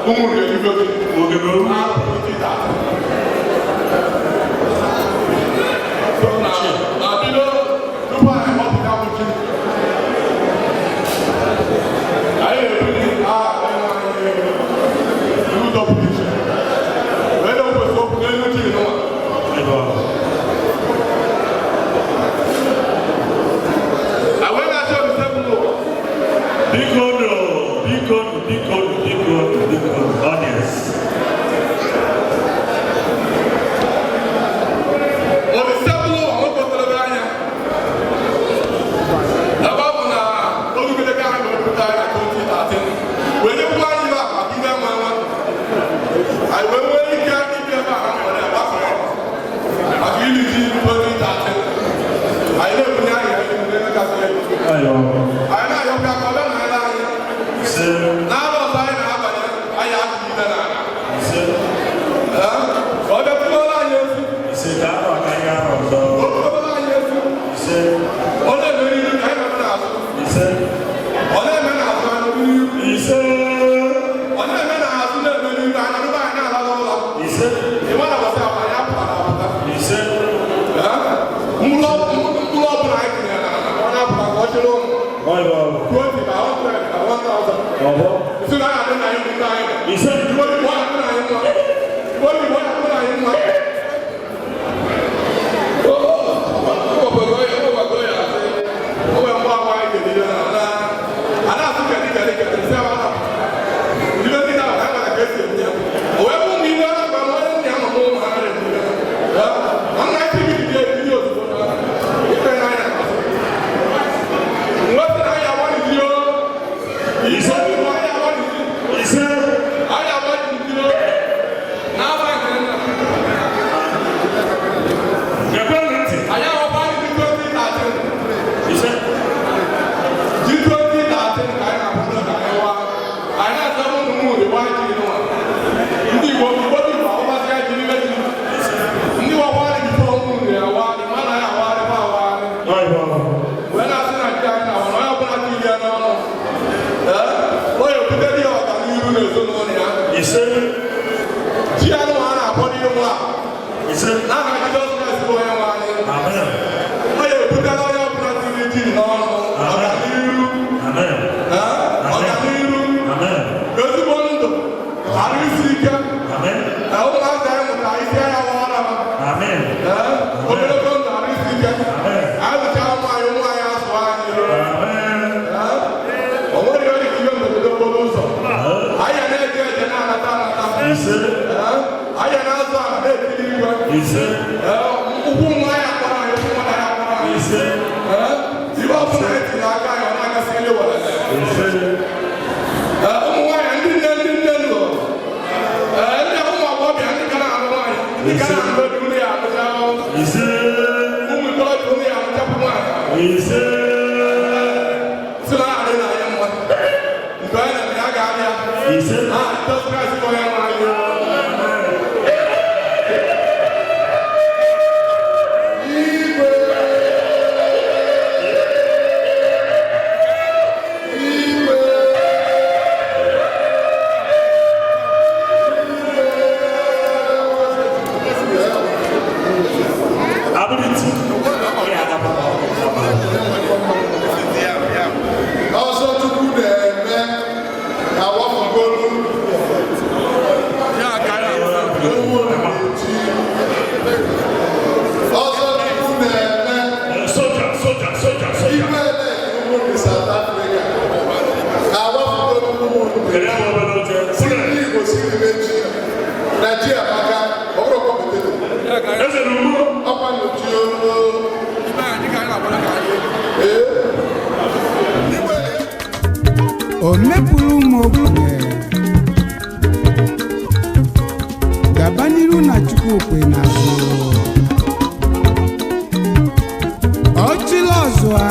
Umunri, also to do the na-ekwuru ụmụ ogbenye gaba n'iru na Chukwukwe n'azụ ọchịla ọzọ a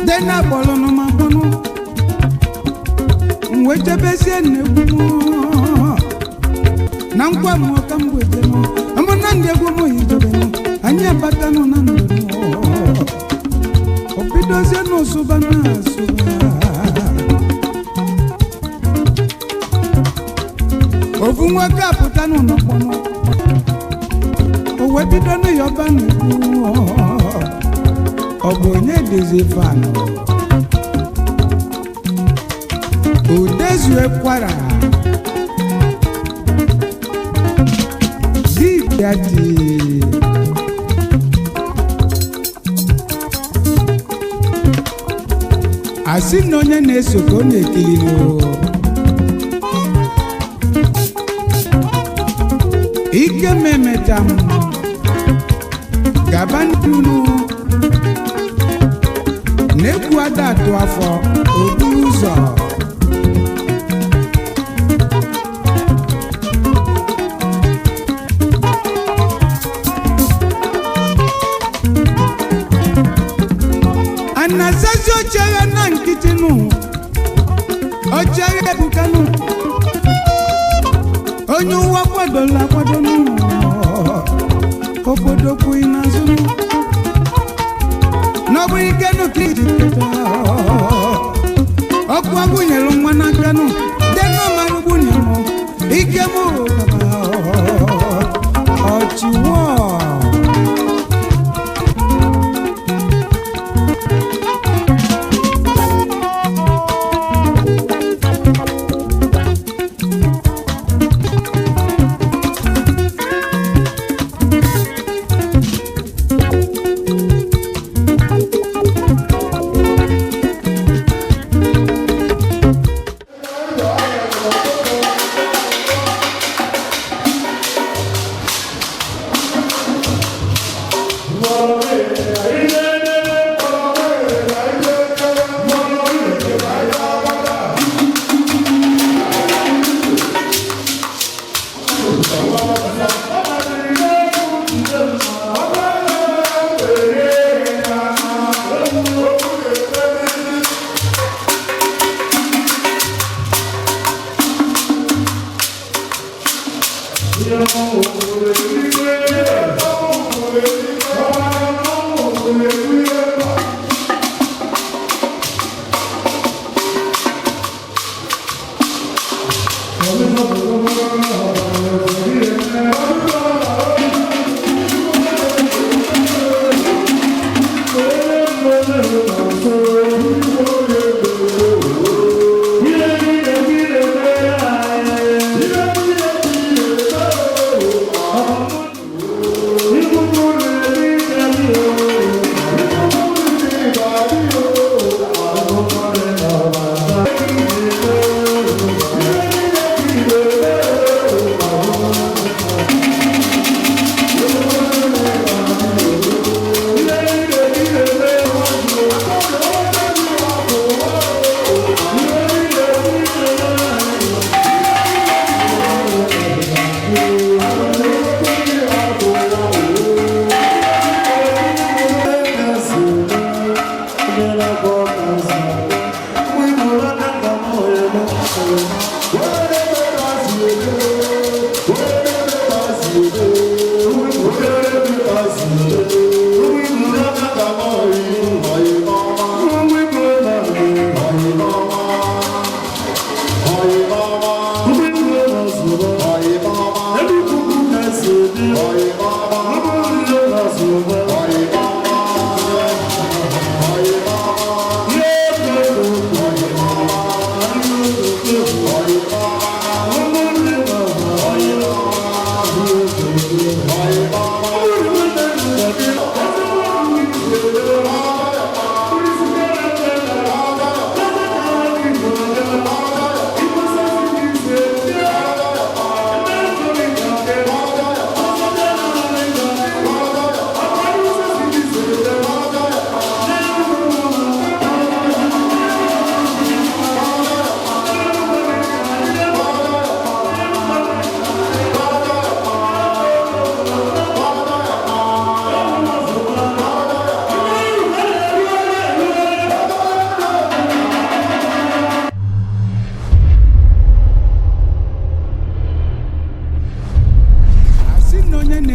dena bolono mabono mwete besene na nkwa mo kambwete no amona ndego mo yidobeno anya batano na ndo opidoze no subana suba ovunwa kaputano no bono owebidono yobanu Obonye dezefano Udezwe kwara Zidati Asinonye nesoko nekilino Ike memetam Gabantunu Neku adatu afọ okpuru ụzọ anasazi ochere na nkịtị nụ ochere ebukanụ onye ụwa kwadola akwado nụ obodo kwughị n'azụ n'ọbụ ike nuklit ọkụ agụnyere nwa n'aka nụ deno mara ugbunyemụ ike mụ ọchịwọ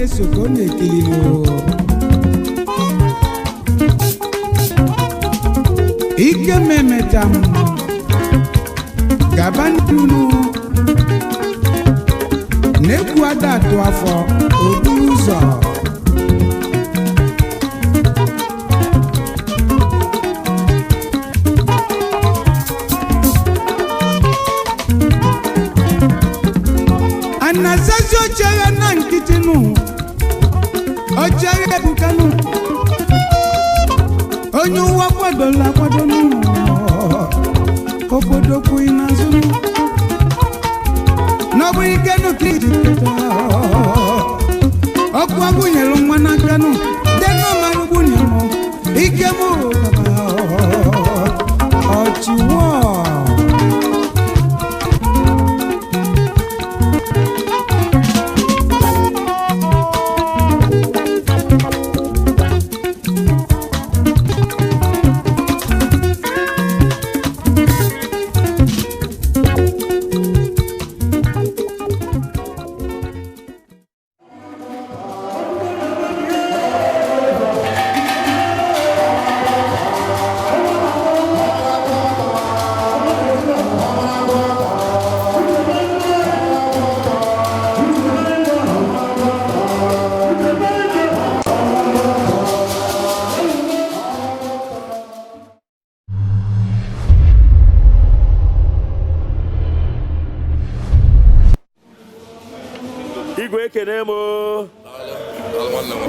na-eso ka ọ na-ekili ike memecha m gaba n'unu na-ekwu ada atụ afọ okpuru ụzọ anasazi ochere na nkịtị nụ ochere ebukanụ onye ụwa kwadola akwado obodo kwughị n'azụ n'ọbụ ike nukliiketa ọkụ agụnyere nwa n'aka nụ denọmarụ gbunye m ike m ọchịwọ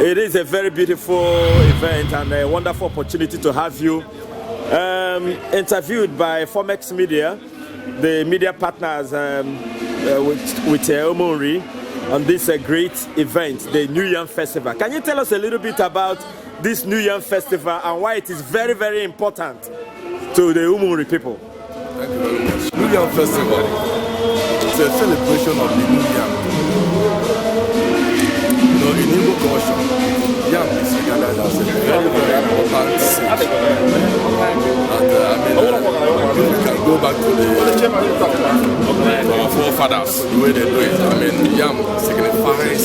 It is a very beautiful event and a wonderful opportunity to have you interviewed by Fomex Media, the media partners with Umunri on this great event, the New Yam Festival. Can you tell us a little bit about this New Yam Festival and why it is very, very important to the Umunri people? Thank you very much. New Yam Festival is a celebration of the New Yam. In Igbo culture, yam is regarded as a very, very important seed. And we can go back to our forefathers, the way they do it. Yam signifies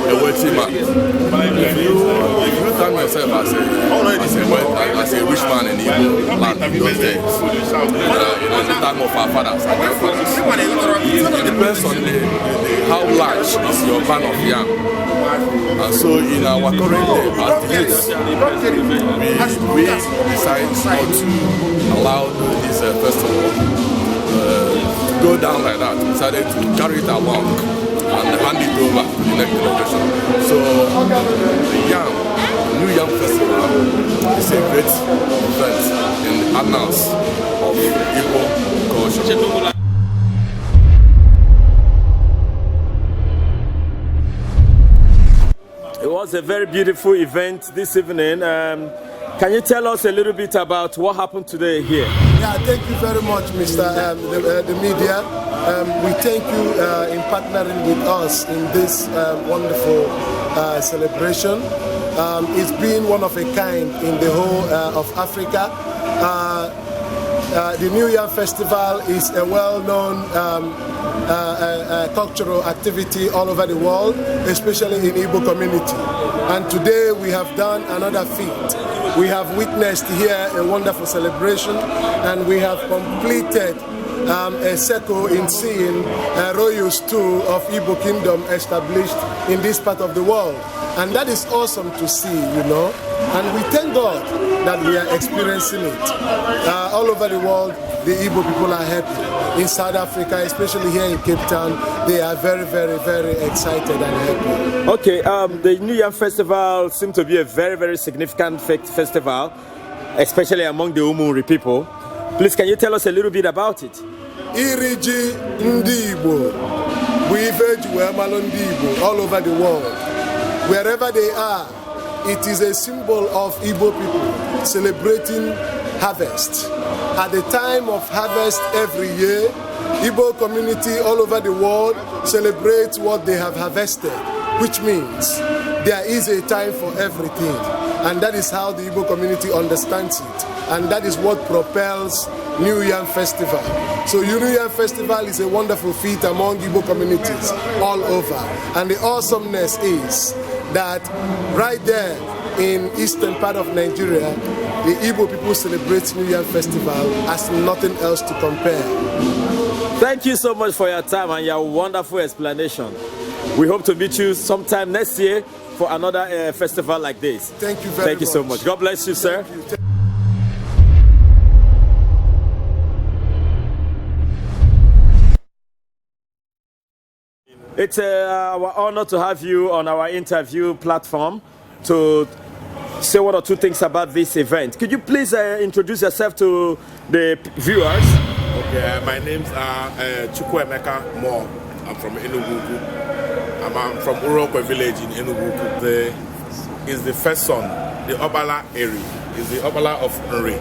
a wealthy man. If you term yourself as a rich man in Igbo land in those days, in the time of our fathers and grandfathers, it depends on how large is your van of yam. And so in our current day, as the youth, we decide not to allow this festival to go down like that. We decided to carry it along and hand it over to the next generation. So the New Yam Festival is a great event in the annals of Igbo culture. It was a very beautiful event this evening. Can you tell us a little bit about what happened today here? Yeah, thank you very much, Mr. The media. We thank you in partnering with us in this wonderful celebration. It's been one of a kind in the whole of Africa. The New Year Festival is a well-known cultural activity all over the world, especially in Igbo community. And today we have done another feat. We have witnessed here a wonderful celebration, and we have completed a circle in seeing royal stool of Igbo Kingdom established in this part of the world. And that is awesome to see, you know. And we thank God that we are experiencing it. All over the world, the Igbo people are happy. In South Africa, especially here in Cape Town, they are very, very, very excited and happy. Okay, the New Year Festival seems to be a very, very significant festival, especially among the Umunri people. Please, can you tell us a little bit about it? Iriji ndị Igbo bụ ife eji wee malụ ndị Igbo all over the world. Wherever they are, it is a symbol of Igbo people celebrating harvest. At the time of harvest every year, Igbo community all over the world celebrates what they have harvested, which means there is a time for everything. And that is how the Igbo community understands it. And that is what propels New Yam Festival. So New Yam Festival is a wonderful feat among Igbo communities all over. And the awesomeness is that right there in eastern part of Nigeria, the Igbo people celebrate New Yam Festival as nothing else to compare. Thank you so much for your time and your wonderful explanation. We hope to meet you sometime next year for another festival like this. Thank you very much. Thank you so much. God bless you, sir. It's our honor to have you on our interview platform to say one or two things about this event. Could you please introduce yourself to the viewers? Okay, my names are Chukwuemeka Mo. I'm from Enugu. I'm from Urokwe village in Enugu. Is the first son, the Obala Eri, is the Obala of Umunri.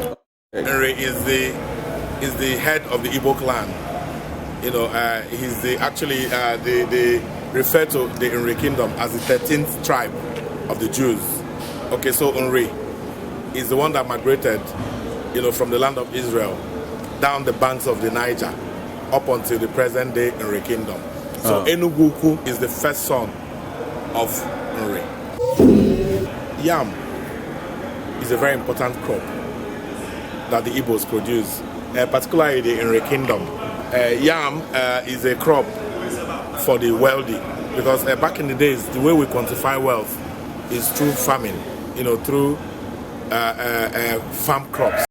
Umunri is the head of the Igbo clan. You know, he's they refer to the Umunri kingdom as the 13th tribe of the Jews. Okay, so Umunri is the one that migrated, you know, from the land of Israel down the banks of the Niger up until the present day Umunri kingdom. So Enugu is the first son of Umunri. Yam is a very important crop that the Igbos produce, particularly the Umunri kingdom. Yam is a crop for the wealthy, because back in the days, the way we quantify wealth is through farming, you know, through farm crops.